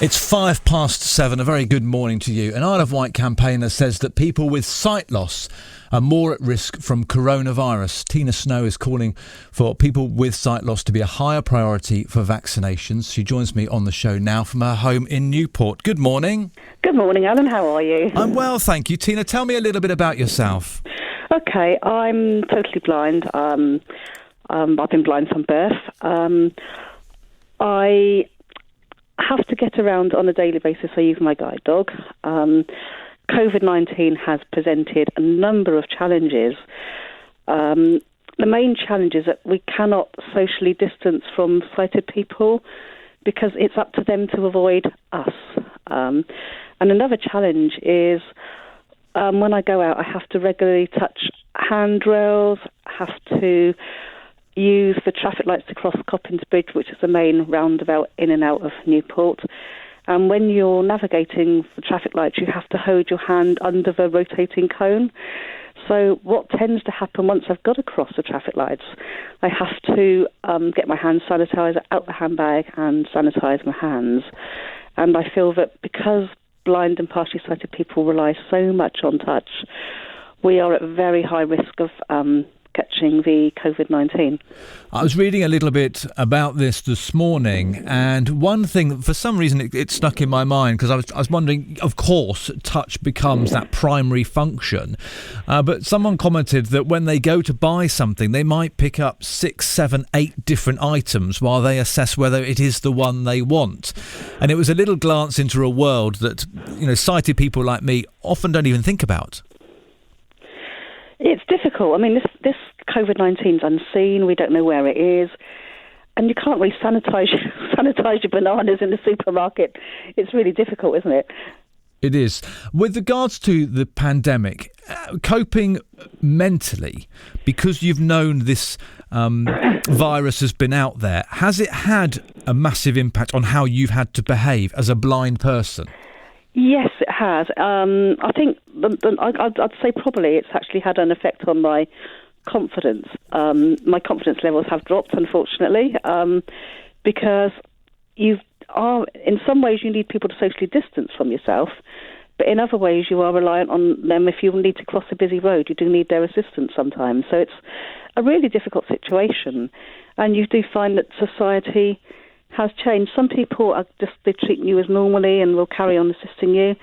It's 7:05. A very good morning to you. An Isle of Wight campaigner says that people with sight loss are more at risk from coronavirus. Tina Snow is calling for people with sight loss to be a higher priority for vaccinations. She joins me on the show now from her home in Newport. Good morning. Good morning, Alan. How are you? I'm well, thank you. Tina, tell me a little bit about yourself. Okay, I'm totally blind. I've been blind from birth. I have to get around on a daily basis. I use my guide dog. COVID-19 has presented a number of challenges. The main challenge is that we cannot socially distance from sighted people because it's up to them to avoid us. And another challenge is when I go out, I have to regularly touch handrails, have to use the traffic lights to cross Coppins Bridge, which is the main roundabout in and out of Newport. And when you're navigating the traffic lights, you have to hold your hand under the rotating cone. So what tends to happen once I've got across the traffic lights, I have to get my hand sanitizer out the handbag and sanitize my hands. And I feel that because blind and partially sighted people rely so much on touch, we are at very high risk of catching the COVID-19. I was reading a little bit about this morning, and one thing, for some reason, it stuck in my mind because I was wondering, of course, touch becomes that primary function, but someone commented that when they go to buy something, they might pick up 6, 7, 8 different items while they assess whether it is the one they want. And it was a little glance into a world that, sighted people like me often don't even think about. It's difficult. I mean, this COVID-19 is unseen. We don't know where it is. And you can't really sanitize your bananas in the supermarket. It's really difficult, isn't it? It is. With regards to the pandemic, coping mentally, because you've known this virus has been out there, has it had a massive impact on how you've had to behave as a blind person? Yes, it has. I think I'd say probably it's actually had an effect on my confidence. My confidence levels have dropped, unfortunately, because in some ways you need people to socially distance from yourself, but in other ways you are reliant on them. If you need to cross a busy road, you do need their assistance sometimes. So it's a really difficult situation, and you do find that society has changed. Some people they treat you as normally and will carry on assisting you,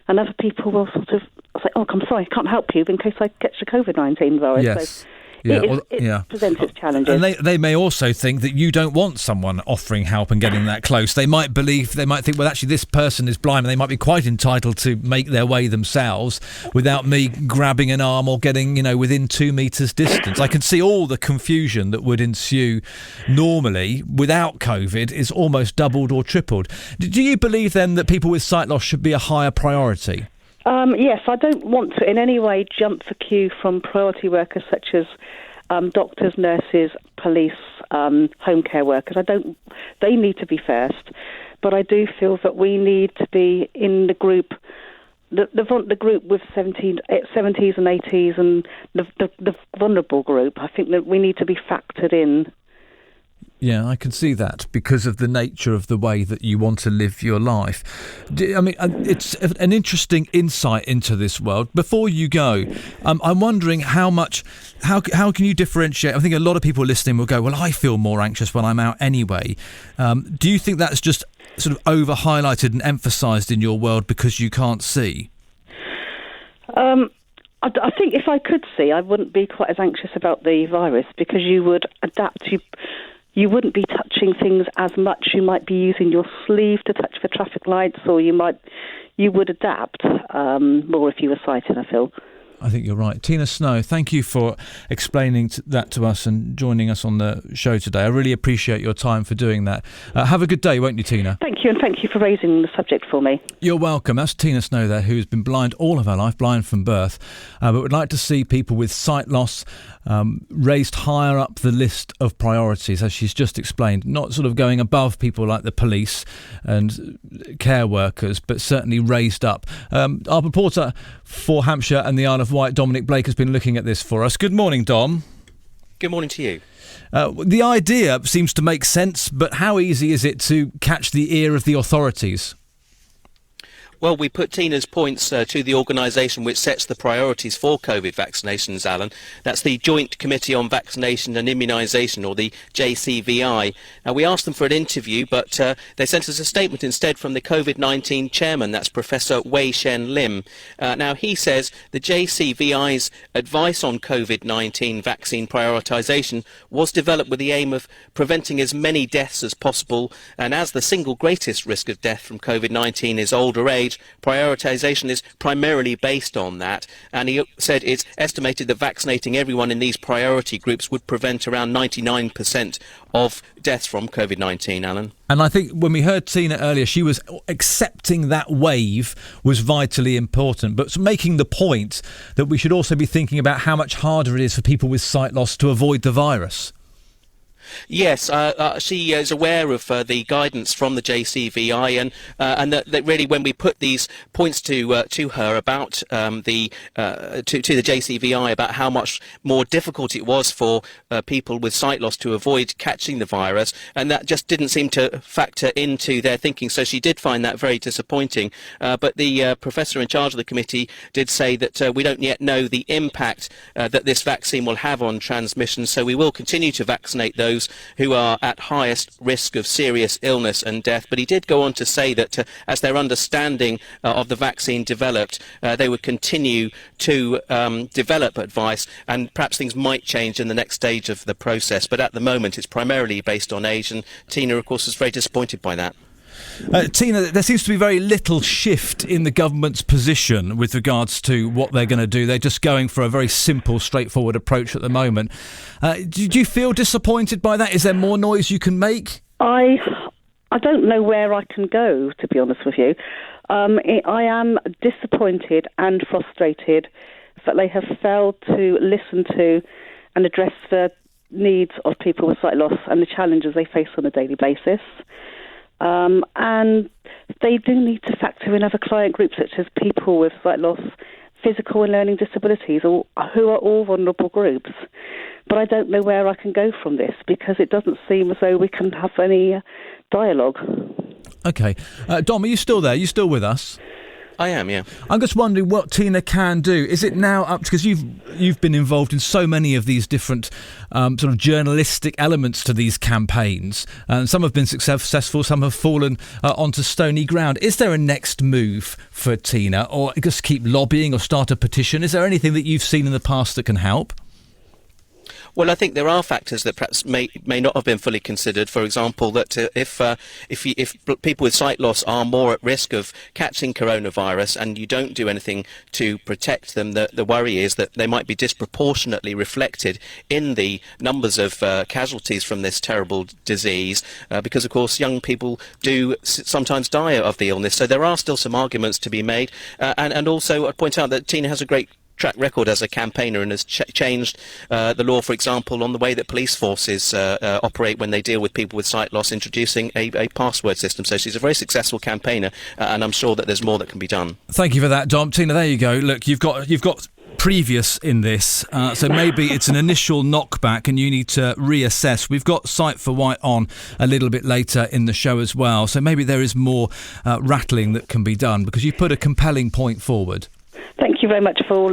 and other people will sort of say, "Oh, I'm sorry, I can't help you in case I catch the COVID-19 virus." Yes. So it presents its challenges. And they may also think that you don't want someone offering help and getting that close. They might think, well, actually, this person is blind, and they might be quite entitled to make their way themselves without me grabbing an arm or getting, within 2 metres distance. I can see all the confusion that would ensue normally without COVID is almost doubled or tripled. Do you believe then that people with sight loss should be a higher priority? Yes, I don't want to in any way jump the queue from priority workers such as doctors, nurses, police, home care workers. They need to be first, but I do feel that we need to be in the group, the group with 70s and 80s and the vulnerable group. I think that we need to be factored in. Yeah, I can see that because of the nature of the way that you want to live your life. I mean, it's an interesting insight into this world. Before you go, I'm wondering how can you differentiate? I think a lot of people listening will go, well, I feel more anxious when I'm out anyway. Do you think that's just sort of over-highlighted and emphasised in your world because you can't see? I think if I could see, I wouldn't be quite as anxious about the virus because you would adapt. You wouldn't be touching things as much. You might be using your sleeve to touch the traffic lights, or you would adapt more if you were sighted, I feel. I think you're right. Tina Snow, thank you for explaining that to us and joining us on the show today. I really appreciate your time for doing that. Have a good day, won't you, Tina? Thank you, and thank you for raising the subject for me. You're welcome. That's Tina Snow there, who's been blind all of her life, blind from birth, but would like to see people with sight loss raised higher up the list of priorities, as she's just explained, not sort of going above people like the police and care workers, but certainly raised up. Our reporter for Hampshire and the Isle of Wight, Dominic Blake, has been looking at this for us. Good morning, Dom. Good morning to you. The idea seems to make sense, but how easy is it to catch the ear of the authorities? Well, we put Tina's points to the organisation which sets the priorities for COVID vaccinations, Alan. That's the Joint Committee on Vaccination and Immunisation, or the JCVI. We asked them for an interview, but they sent us a statement instead from the COVID-19 chairman, that's Professor Wei Shen Lim. Now, he says the JCVI's advice on COVID-19 vaccine prioritisation was developed with the aim of preventing as many deaths as possible, and as the single greatest risk of death from COVID-19 is older age, prioritisation is primarily based on that. And he said it's estimated that vaccinating everyone in these priority groups would prevent around 99% of deaths from COVID-19, Alan. And I think when we heard Tina earlier, she was accepting that wave was vitally important, but making the point that we should also be thinking about how much harder it is for people with sight loss to avoid the virus. Yes, she is aware of the guidance from the JCVI, and that really, when we put these points to her about to the JCVI about how much more difficult it was for people with sight loss to avoid catching the virus, and that just didn't seem to factor into their thinking. So she did find that very disappointing. But the professor in charge of the committee did say that we don't yet know the impact that this vaccine will have on transmission. So we will continue to vaccinate those who are at highest risk of serious illness and death. But he did go on to say that as their understanding of the vaccine developed, they would continue to develop advice, and perhaps things might change in the next stage of the process. But at the moment, it's primarily based on age, and Tina, of course, was very disappointed by that. Tina, there seems to be very little shift in the government's position with regards to what they're going to do. They're just going for a very simple, straightforward approach at the moment. Do you feel disappointed by that? Is there more noise you can make? I don't know where I can go, to be honest with you. I am disappointed and frustrated that they have failed to listen to and address the needs of people with sight loss and the challenges they face on a daily basis. And they do need to factor in other client groups such as people with sight loss, physical and learning disabilities, who are all vulnerable groups. But I don't know where I can go from this, because it doesn't seem as though we can have any dialogue. OK. Dom, are you still there? Are you still with us? I am, yeah. I'm just wondering what Tina can do. Is it now up, because you've been involved in so many of these different sort of journalistic elements to these campaigns, and some have been successful, some have fallen onto stony ground. Is there a next move for Tina, or just keep lobbying or start a petition? Is there anything that you've seen in the past that can help? Well, I think there are factors that perhaps may not have been fully considered. For example, that if people with sight loss are more at risk of catching coronavirus and you don't do anything to protect them, the worry is that they might be disproportionately reflected in the numbers of casualties from this terrible disease, because, of course, young people do sometimes die of the illness. So there are still some arguments to be made. And also, I'd point out that Tina has a great track record as a campaigner and has changed the law, for example, on the way that police forces operate when they deal with people with sight loss, introducing a password system. So she's a very successful campaigner, and I'm sure that there's more that can be done. Thank you for that, Dom. Tina, there you go. Look, you've got previous in this, so maybe it's an initial knockback and you need to reassess. We've got Sight for Wight on a little bit later in the show as well, so maybe there is more rattling that can be done, because you put a compelling point forward. Thank you very much for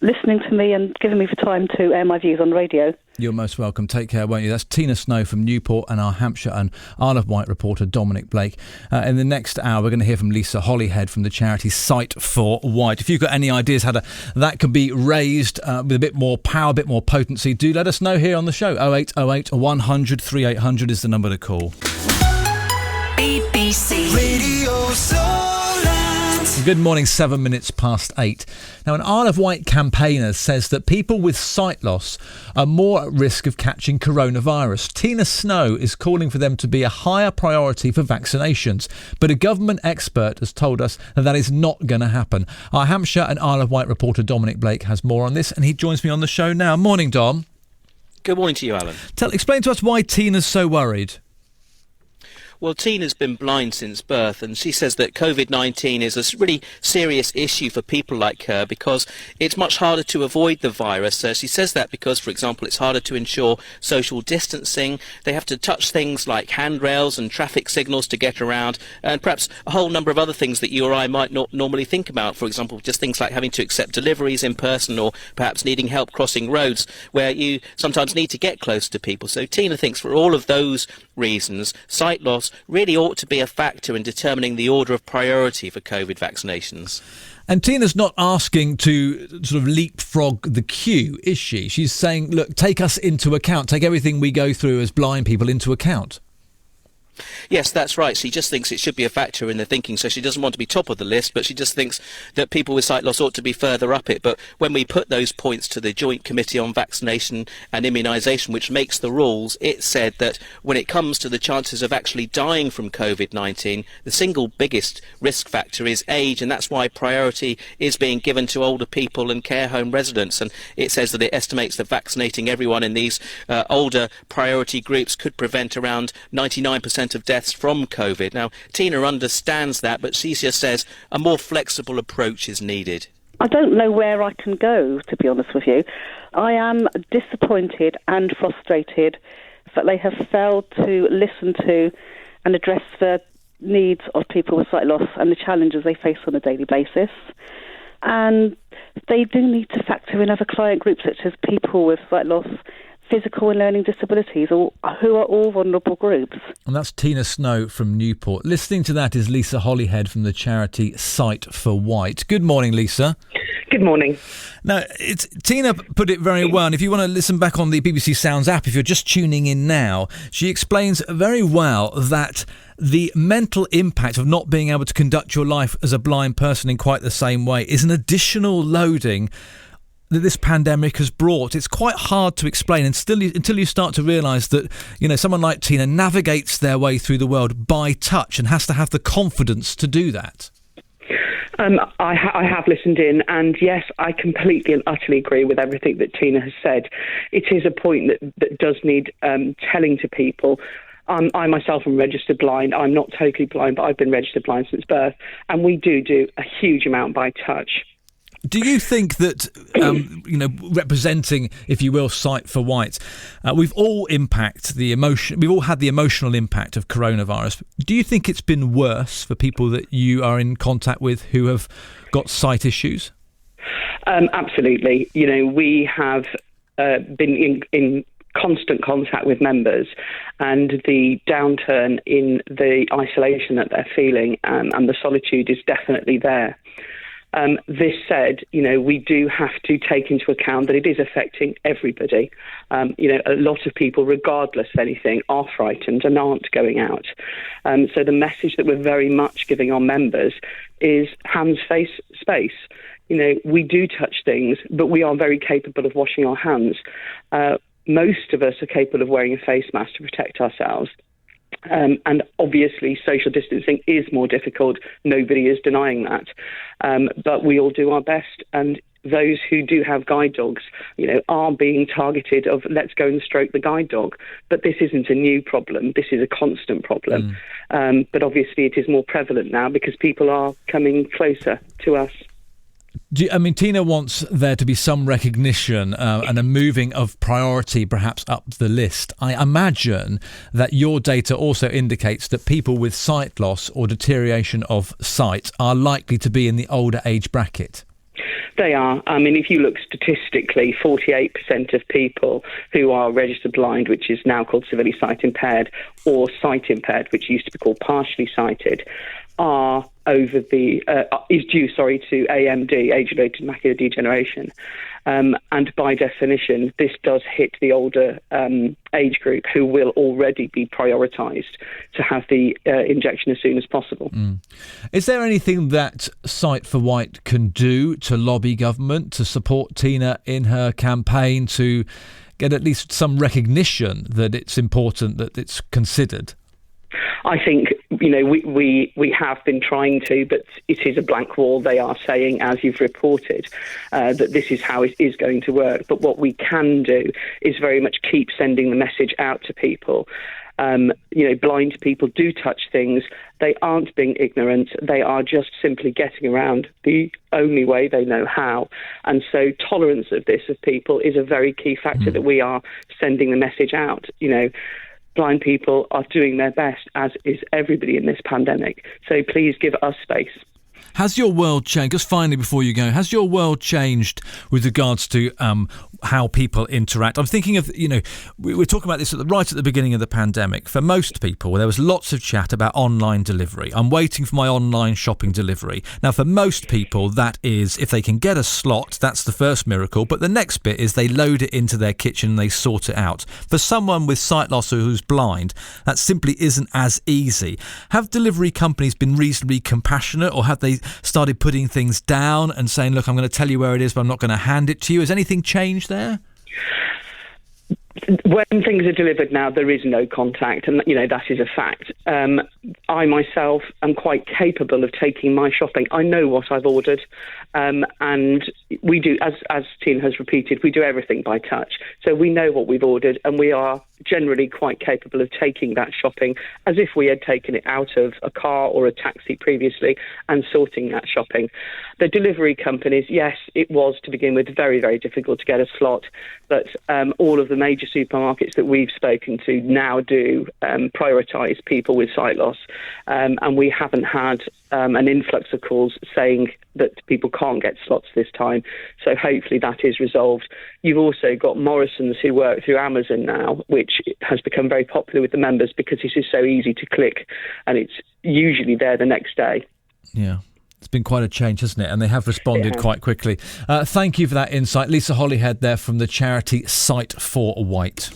listening to me and giving me the time to air my views on radio. You're most welcome. Take care, won't you? That's Tina Snow from Newport and our Hampshire and Isle of Wight reporter Dominic Blake. In the next hour, we're going to hear from Lisa Hollyhead from the charity Sight for Wight. If you've got any ideas how that can be raised with a bit more power, a bit more potency, do let us know here on the show. 0808 100 3800 is the number to call. BBC Radio Solent. Good morning, 7 minutes past 8. Now, an Isle of Wight campaigner says that people with sight loss are more at risk of catching coronavirus. Tina Snow is calling for them to be a higher priority for vaccinations, but a government expert has told us that is not going to happen. Our Hampshire and Isle of Wight reporter Dominic Blake has more on this, and he joins me on the show now. Morning, Dom. Good morning to you, Alan. Explain to us why Tina's so worried. Well, Tina's been blind since birth, and she says that COVID-19 is a really serious issue for people like her because it's much harder to avoid the virus. She says that because, for example, it's harder to ensure social distancing. They have to touch things like handrails and traffic signals to get around, and perhaps a whole number of other things that you or I might not normally think about. For example, just things like having to accept deliveries in person, or perhaps needing help crossing roads where you sometimes need to get close to people. So Tina thinks for all of those reasons, sight loss really ought to be a factor in determining the order of priority for COVID vaccinations. And Tina's not asking to sort of leapfrog the queue, is she? She's saying, look, take us into account, take everything we go through as blind people into account. Yes, that's right. She just thinks it should be a factor in the thinking, so she doesn't want to be top of the list, but she just thinks that people with sight loss ought to be further up it. But when we put those points to the Joint Committee on Vaccination and Immunisation, which makes the rules, it said that when it comes to the chances of actually dying from COVID-19, the single biggest risk factor is age, and that's why priority is being given to older people and care home residents. And it says that it estimates that vaccinating everyone in these older priority groups could prevent around 99% of deaths from COVID. Now, Tina understands that, but she just says a more flexible approach is needed. I don't know where I can go, to be honest with you. I am disappointed and frustrated that they have failed to listen to and address the needs of people with sight loss and the challenges they face on a daily basis. And they do need to factor in other client groups such as people with sight loss, physical and learning disabilities, who are all vulnerable groups. And that's Tina Snow from Newport. Listening to that is Lisa Hollyhead from the charity Sight for Wight. Good morning, Lisa. Good morning. Now, Tina put it very well, and if you want to listen back on the BBC Sounds app, if you're just tuning in now, she explains very well that the mental impact of not being able to conduct your life as a blind person in quite the same way is an additional loading that this pandemic has brought. It's quite hard to explain until you start to realise that, you know, someone like Tina navigates their way through the world by touch and has to have the confidence to do that. I have listened in, and yes, I completely and utterly agree with everything that Tina has said. It is a point that does need telling to people. I myself am registered blind. I'm not totally blind, but I've been registered blind since birth, and we do a huge amount by touch. Do you think that, representing, if you will, Sight for Wight, we've all had the emotional impact of coronavirus. Do you think it's been worse for people that you are in contact with who have got sight issues? Absolutely. You know, we have been in constant contact with members, and the downturn in the isolation that they're feeling and the solitude is definitely there. This said, you know, we do have to take into account that it is affecting everybody. A lot of people, regardless of anything, are frightened and aren't going out. So the message that we're very much giving our members is hands, face, space. You know, we do touch things, but we are very capable of washing our hands. Most of us are capable of wearing a face mask to protect ourselves. And obviously social distancing is more difficult. Nobody is denying that. But we all do our best. And those who do have guide dogs, you know, are being targeted of let's go and stroke the guide dog. But this isn't a new problem. This is a constant problem. But obviously it is more prevalent now because people are coming closer to us. Tina wants there to be some recognition and a moving of priority perhaps up the list. I imagine that your data also indicates that people with sight loss or deterioration of sight are likely to be in the older age bracket. They are. I mean, if you look statistically, 48% of people who are registered blind, which is now called severely sight impaired, or sight impaired, which used to be called partially sighted, is due to AMD, age-related macular degeneration. And by definition, this does hit the older age group who will already be prioritised to have the injection as soon as possible. Is there anything that Sight for Wight can do to lobby government to support Tina in her campaign to get at least some recognition that it's important that it's considered? I think, we have been trying to, but it is a blank wall. They are saying, as you've reported, that this is how it is going to work. But what we can do is very much keep sending the message out to people. Blind people do touch things. They aren't being ignorant. They are just simply getting around the only way they know how. And so tolerance of people is a very key factor that we are sending the message out. Blind people are doing their best, as is everybody in this pandemic. So please give us space. Has your world changed, just finally before you go, has your world changed with regards to how people interact? I'm thinking of, we were talking about this right at the beginning of the pandemic. For most people, there was lots of chat about online delivery. I'm waiting for my online shopping delivery. Now, for most people, that is, if they can get a slot, that's the first miracle. But the next bit is they load it into their kitchen and they sort it out. For someone with sight loss or who's blind, that simply isn't as easy. Have delivery companies been reasonably compassionate, or have they started putting things down and saying, look, I'm going to tell you where it is, but I'm not going to hand it to you? Has anything changed there? When things are delivered now, there is no contact, and that is a fact. I myself am quite capable of taking my shopping. I know what I've ordered, and we do, as Tine has repeated, we do everything by touch. So we know what we've ordered, and we are generally quite capable of taking that shopping as if we had taken it out of a car or a taxi previously and sorting that shopping. The delivery companies, yes, it was to begin with very, very difficult to get a slot, but all of the major supermarkets that we've spoken to now do prioritise people with sight loss, and we haven't had an influx of calls saying that people can't get slots this time. So hopefully that is resolved. You've also got Morrison's, who work through Amazon now, which has become very popular with the members because it is so easy to click and it's usually there the next day. Yeah. It's been quite a change, hasn't it? And they have responded quite quickly. Thank you for that insight. Lisa Hollyhead there from the charity Sight for Wight.